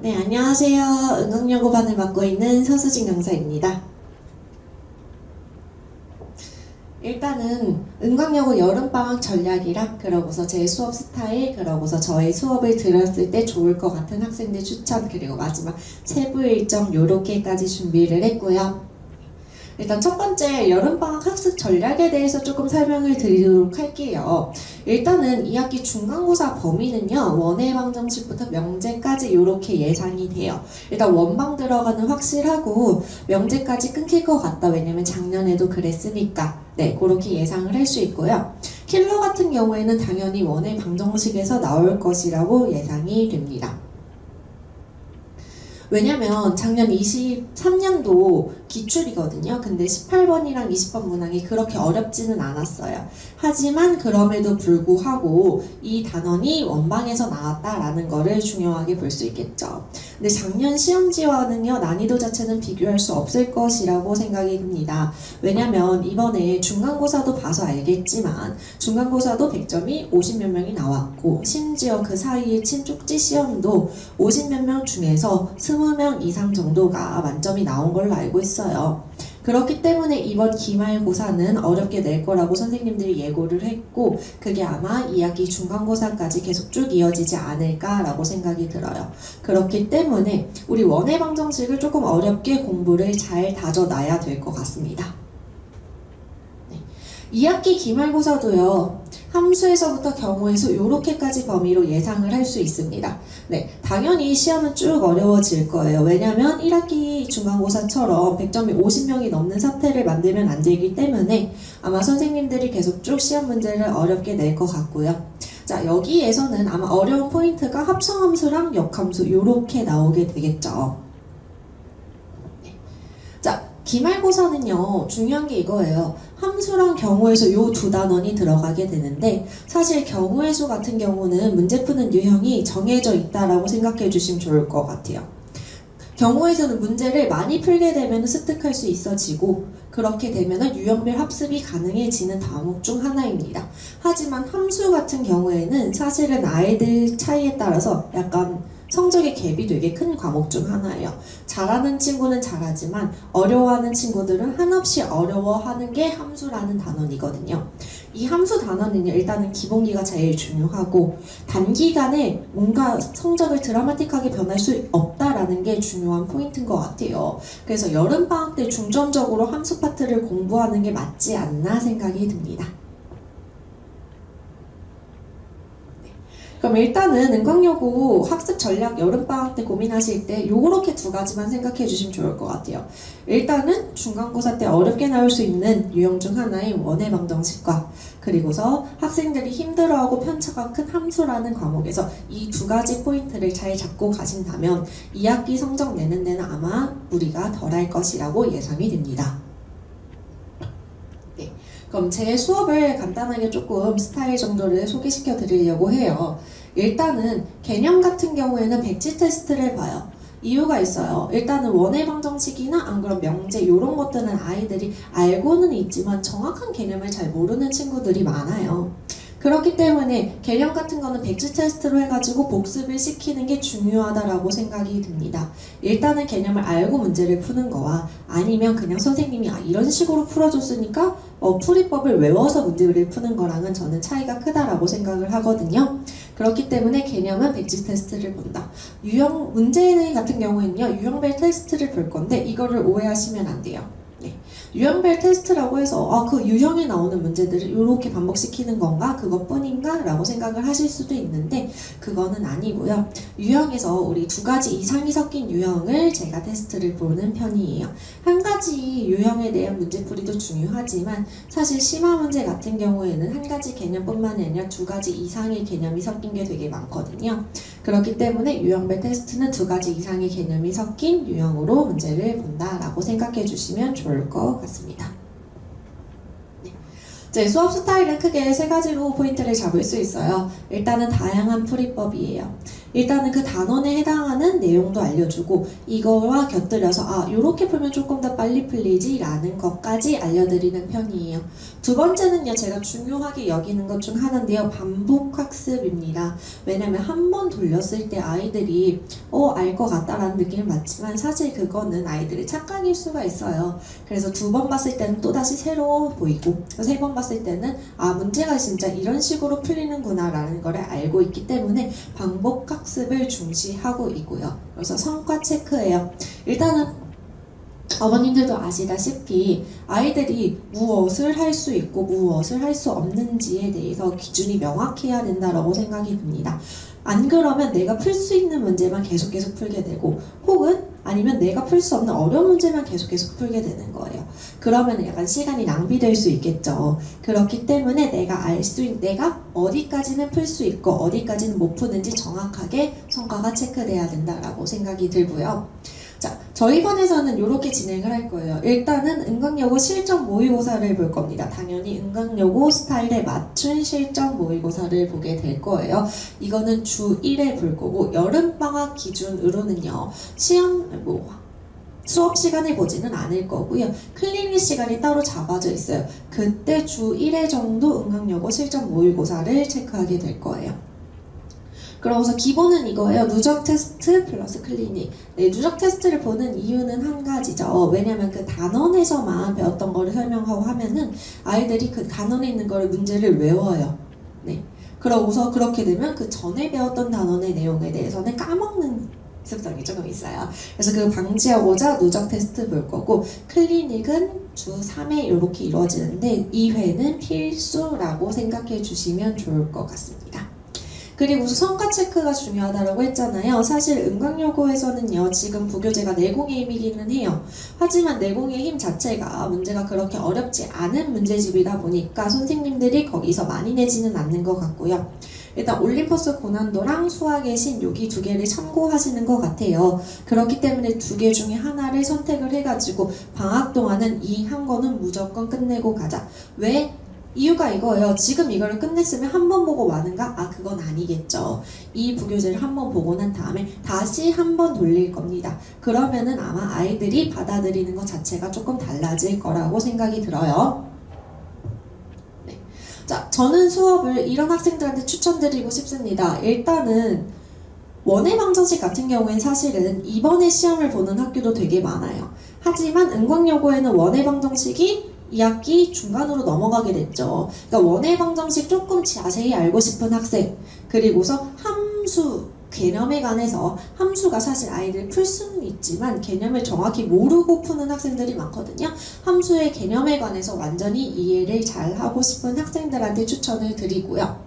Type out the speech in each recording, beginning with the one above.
네, 안녕하세요. 응용여고반을 맡고 있는 서수진 강사입니다. 일단은 은광여고 여름방학 전략이랑 그러고서 제 수업 스타일, 그러고서 저의 수업을 들었을 때 좋을 것 같은 학생들 추천, 그리고 마지막 세부 일정 요렇게까지 준비를 했고요. 일단 첫 번째 여름방학 학습 전략에 대해서 조금 설명을 드리도록 할게요. 일단은 2학기 중간고사 범위는요, 원해방정식부터 명제까지 이렇게 예상이 돼요. 일단 원방 들어가는 확실하고 명제까지 끊길 것 같다. 왜냐면 작년에도 그랬으니까. 네, 그렇게 예상을 할 수 있고요. 킬러 같은 경우에는 당연히 원해방정식에서 나올 것이라고 예상이 됩니다. 왜냐면 작년 23년도 기출이거든요. 근데 18번이랑 20번 문항이 그렇게 어렵지는 않았어요. 하지만 그럼에도 불구하고 이 단원이 원방에서 나왔다라는 거를 중요하게 볼 수 있겠죠. 근데 작년 시험지와는요, 난이도 자체는 비교할 수 없을 것이라고 생각이 듭니다. 왜냐면 이번에 중간고사도 봐서 알겠지만 중간고사도 100점이 50몇 명이 나왔고, 심지어 그 사이에 친쪽지 시험도 50몇 명 중에서 20명 이상 정도가 만점이 나온 걸로 알고 있어요. 그렇기 때문에 이번 기말고사는 어렵게 낼 거라고 선생님들이 예고를 했고, 그게 아마 2학기 중간고사까지 계속 쭉 이어지지 않을까라고 생각이 들어요. 그렇기 때문에 우리 원해방정식을 조금 어렵게 공부를 잘 다져놔야 될 것 같습니다. 2학기 기말고사도요, 함수에서부터 경우에서 이렇게까지 범위로 예상을 할 수 있습니다. 네, 당연히 시험은 쭉 어려워질 거예요. 왜냐면 1학기 중간고사처럼 100점이 50명이 넘는 사태를 만들면 안 되기 때문에 아마 선생님들이 계속 쭉 시험 문제를 어렵게 낼 것 같고요. 자, 여기에서는 아마 어려운 포인트가 합성함수랑 역함수 이렇게 나오게 되겠죠. 기말고사는요, 중요한 게 이거예요. 함수랑 경우의 수 요 두 단원이 들어가게 되는데, 사실 경우의 수 같은 경우는 문제 푸는 유형이 정해져 있다라고 생각해 주시면 좋을 것 같아요. 경우의 수는 문제를 많이 풀게 되면 습득할 수 있어지고, 그렇게 되면 유형별 학습이 가능해지는 과목 중 하나입니다. 하지만 함수 같은 경우에는 사실은 아이들 차이에 따라서 약간 성적의 갭이 되게 큰 과목 중 하나예요. 잘하는 친구는 잘하지만 어려워하는 친구들은 한없이 어려워하는 게 함수라는 단원이거든요. 이 함수 단원은 일단은 기본기가 제일 중요하고, 단기간에 뭔가 성적을 드라마틱하게 변할 수 없다라는 게 중요한 포인트인 것 같아요. 그래서 여름방학 때 중점적으로 함수 파트를 공부하는 게 맞지 않나 생각이 듭니다. 그럼 일단은 은광여고 학습 전략 여름방학 때 고민하실 때 요렇게 두 가지만 생각해 주시면 좋을 것 같아요. 일단은 중간고사 때 어렵게 나올 수 있는 유형 중 하나인 원해방정식과, 그리고서 학생들이 힘들어하고 편차가 큰 함수라는 과목에서 이 두 가지 포인트를 잘 잡고 가신다면 2학기 성적 내는 데는 아마 무리가 덜할 것이라고 예상이 됩니다. 그럼 제 수업을 간단하게 조금 스타일 정도를 소개시켜 드리려고 해요. 일단은 개념 같은 경우에는 백지 테스트를 봐요. 이유가 있어요. 일단은 원해방정식이나 안 그럼 명제 이런 것들은 아이들이 알고는 있지만 정확한 개념을 잘 모르는 친구들이 많아요. 그렇기 때문에 개념 같은 거는 백지 테스트로 해가지고 복습을 시키는 게 중요하다라고 생각이 듭니다. 일단은 개념을 알고 문제를 푸는 거와 아니면 그냥 선생님이 이런 식으로 풀어줬으니까 풀이법을 외워서 문제를 푸는 거랑은 저는 차이가 크다라고 생각을 하거든요. 그렇기 때문에 개념은 백지 테스트를 본다. 유형 문제 같은 경우에는요, 유형별 테스트를 볼 건데 이거를 오해하시면 안 돼요. 네. 유형별 테스트라고 해서 그 유형에 나오는 문제들을 이렇게 반복시키는 건가? 그것뿐인가? 라고 생각을 하실 수도 있는데 그거는 아니고요. 유형에서 우리 두 가지 이상이 섞인 유형을 제가 테스트를 보는 편이에요. 한 가지 유형에 대한 문제풀이도 중요하지만 사실 심화 문제 같은 경우에는 한 가지 개념뿐만 아니라 두 가지 이상의 개념이 섞인 게 되게 많거든요. 그렇기 때문에 유형별 테스트는 두 가지 이상의 개념이 섞인 유형으로 문제를 본다라고 생각해 주시면 좋을 것 같습니다. 네. 수업 스타일은 크게 세 가지로 포인트를 잡을 수 있어요. 일단은 다양한 풀이법이에요. 일단은 그 단원에 해당하는 내용도 알려주고 이거와 곁들여서 요렇게 풀면 조금 더 빨리 풀리지 라는 것까지 알려드리는 편이에요. 두 번째는요, 제가 중요하게 여기는 것 중 하나인데요, 반복학습입니다. 왜냐면 한 번 돌렸을 때 아이들이 알 것 같다라는 느낌을 받지만 사실 그거는 아이들의 착각일 수가 있어요. 그래서 두 번 봤을 때는 또다시 새로워 보이고 세 번 봤을 때는 문제가 진짜 이런 식으로 풀리는구나 라는 걸 알고 있기 때문에 반복학습을 중시하고 있고요. 그래서 성과 체크예요. 일단은 어머님들도 아시다시피 아이들이 무엇을 할 수 있고 무엇을 할 수 없는지에 대해서 기준이 명확해야 된다고 생각이 듭니다. 안 그러면 내가 풀 수 있는 문제만 계속 풀게 되고 혹은 아니면 내가 풀 수 없는 어려운 문제만 계속 풀게 되는 거예요. 그러면 약간 시간이 낭비될 수 있겠죠. 그렇기 때문에 내가 어디까지는 풀 수 있고 어디까지는 못 푸는지 정확하게 성과가 체크돼야 된다라고 생각이 들고요. 자, 저희 반에서는 이렇게 진행을 할 거예요. 일단은 은광여고 실전 모의고사를 볼 겁니다. 당연히 은광여고 스타일에 맞춘 실전 모의고사를 보게 될 거예요. 이거는 주 1회 볼 거고 여름방학 기준으로는요. 수업 시간에 보지는 않을 거고요. 클리닉 시간이 따로 잡아져 있어요. 그때 주 1회 정도 은광여고 실전 모의고사를 체크하게 될 거예요. 그러고서 기본은 이거예요. 누적 테스트 플러스 클리닉. 네, 누적 테스트를 보는 이유는 한 가지죠. 왜냐면 그 단원에서만 배웠던 거를 설명하고 하면은 아이들이 그 단원에 있는 거를 문제를 외워요. 네. 그러고서 그렇게 되면 그 전에 배웠던 단원의 내용에 대해서는 까먹는 습성이 조금 있어요. 그래서 그 방지하고자 누적 테스트 볼 거고 클리닉은 주 3회 이렇게 이루어지는데 2회는 필수라고 생각해 주시면 좋을 것 같습니다. 그리고 성과 체크가 중요하다고 했잖아요. 사실 은광여고에서는요, 지금 부교재가 내공의 힘이기는 해요. 하지만 내공의 힘 자체가 문제가 그렇게 어렵지 않은 문제집이다 보니까 선생님들이 거기서 많이 내지는 않는 것 같고요. 일단 올림퍼스 고난도랑 수학의 신 여기 두 개를 참고하시는 것 같아요. 그렇기 때문에 두 개 중에 하나를 선택을 해가지고 방학 동안은 이 한 거는 무조건 끝내고 가자. 왜? 이유가 이거예요. 지금 이거를 끝냈으면 한 번 보고 마는가? 그건 아니겠죠. 이 부교재를 한 번 보고 난 다음에 다시 한 번 돌릴 겁니다. 그러면은 아마 아이들이 받아들이는 것 자체가 조금 달라질 거라고 생각이 들어요. 네. 자, 저는 수업을 이런 학생들한테 추천드리고 싶습니다. 일단은 원해 방정식 같은 경우엔 사실은 이번에 시험을 보는 학교도 되게 많아요. 하지만 은광여고에는 원해 방정식이 2학기 중간으로 넘어가게 됐죠. 그러니까 원해 방정식 조금 자세히 알고 싶은 학생, 그리고서 함수 개념에 관해서 함수가 사실 아이들 풀 수는 있지만 개념을 정확히 모르고 푸는 학생들이 많거든요. 함수의 개념에 관해서 완전히 이해를 잘 하고 싶은 학생들한테 추천을 드리고요.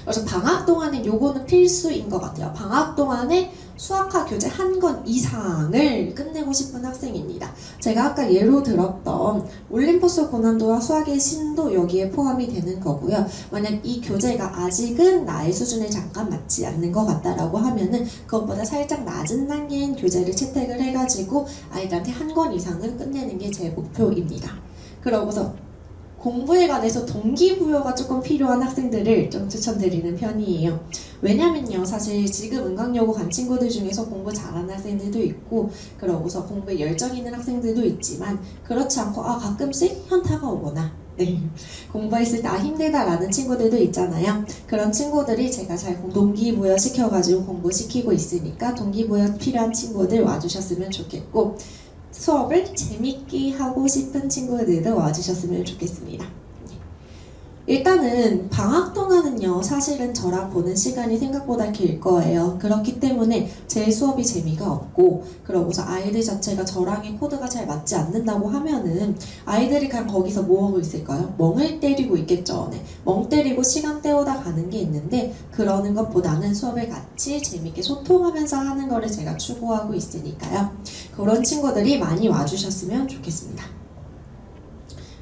그래서 방학 동안에 요거는 필수인 것 같아요. 방학 동안에 수학과 교재 한 권 이상을 끝내고 싶은 학생입니다. 제가 아까 예로 들었던 올림포스 고난도와 수학의 신도 여기에 포함이 되는 거고요. 만약 이 교재가 아직은 나의 수준에 잠깐 맞지 않는 것 같다라고 하면은 그것보다 살짝 낮은 단계인 교재를 채택을 해가지고 아이들한테 한 권 이상은 끝내는 게 제 목표입니다. 그러고서 공부에 관해서 동기부여가 조금 필요한 학생들을 좀 추천드리는 편이에요. 왜냐면요, 사실 지금 은광여고 간 친구들 중에서 공부 잘하는 학생들도 있고 그러고서 공부에 열정 있는 학생들도 있지만 그렇지 않고 가끔씩 현타가 오거나 공부했을 때 힘들다라는 친구들도 있잖아요. 그런 친구들이 제가 잘 동기부여 시켜가지고 공부시키고 있으니까 동기부여 필요한 친구들 와주셨으면 좋겠고 수업을 재밌게 하고 싶은 친구들도 와주셨으면 좋겠습니다. 일단은 방학 동안은요, 사실은 저랑 보는 시간이 생각보다 길 거예요. 그렇기 때문에 제 수업이 재미가 없고 그러고서 아이들 자체가 저랑의 코드가 잘 맞지 않는다고 하면은 아이들이 그냥 거기서 뭐하고 있을까요? 멍을 때리고 있겠죠. 네. 멍 때리고 시간 때우다 가는 게 있는데 그러는 것보다는 수업을 같이 재밌게 소통하면서 하는 거를 제가 추구하고 있으니까요. 그런 친구들이 많이 와주셨으면 좋겠습니다.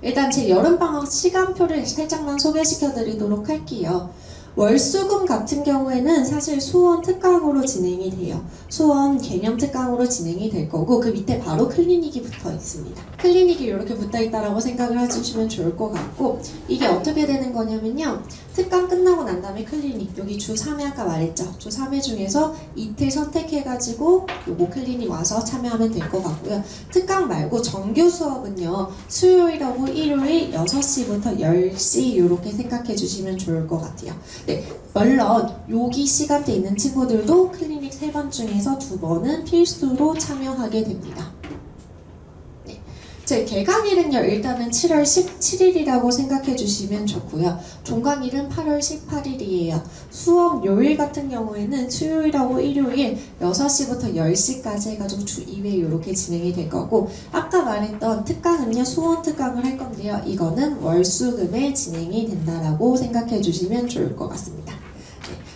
일단 제 여름방학 시간표를 살짝만 소개시켜 드리도록 할게요. 월수금 같은 경우에는 사실 수원 특강으로 진행이 돼요. 수원 개념 특강으로 진행이 될 거고 그 밑에 바로 클리닉이 붙어 있습니다. 클리닉이 이렇게 붙어 있다라고 생각을 해주시면 좋을 것 같고 이게 어떻게 되는 거냐면요. 특강 끝나고 난 다음에 클리닉 여기 주 3회 아까 말했죠. 주 3회 중에서 이틀 선택해가지고 요거 클리닉 와서 참여하면 될 것 같고요. 특강 말고 정규 수업은요. 수요일하고 일요일 6시부터 10시 이렇게 생각해 주시면 좋을 것 같아요. 네, 물론 여기 시간대 있는 친구들도 클리닉 3번 중에서 2번은 필수로 참여하게 됩니다. 네, 제 개강일은요 일단은 7월 17일이라고 생각해 주시면 좋고요. 종강일은 8월 18일이에요. 수업 요일 같은 경우에는 수요일하고 일요일 6시부터 10시까지 해가지고 주 2회 이렇게 진행이 될 거고 아까 말했던 특강은요 수원 특강을 할 건데요. 이거는 월수금에 진행이 된다라고 생각해 주시면 좋을 것 같습니다.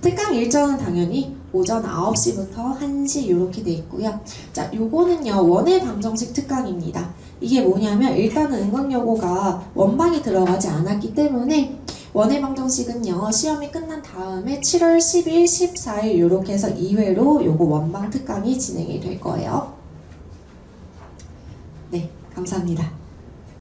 특강 일정은 당연히 오전 9시부터 1시 이렇게 돼 있고요. 자, 요거는요 원회 방정식 특강입니다. 이게 뭐냐면 일단은 은광여고가 원방이 들어가지 않았기 때문에 원회 방정식은요 시험이 끝난 다음에 7월 10일, 14일 이렇게 해서 2회로 요거 원방 특강이 진행이 될 거예요. 네, 감사합니다.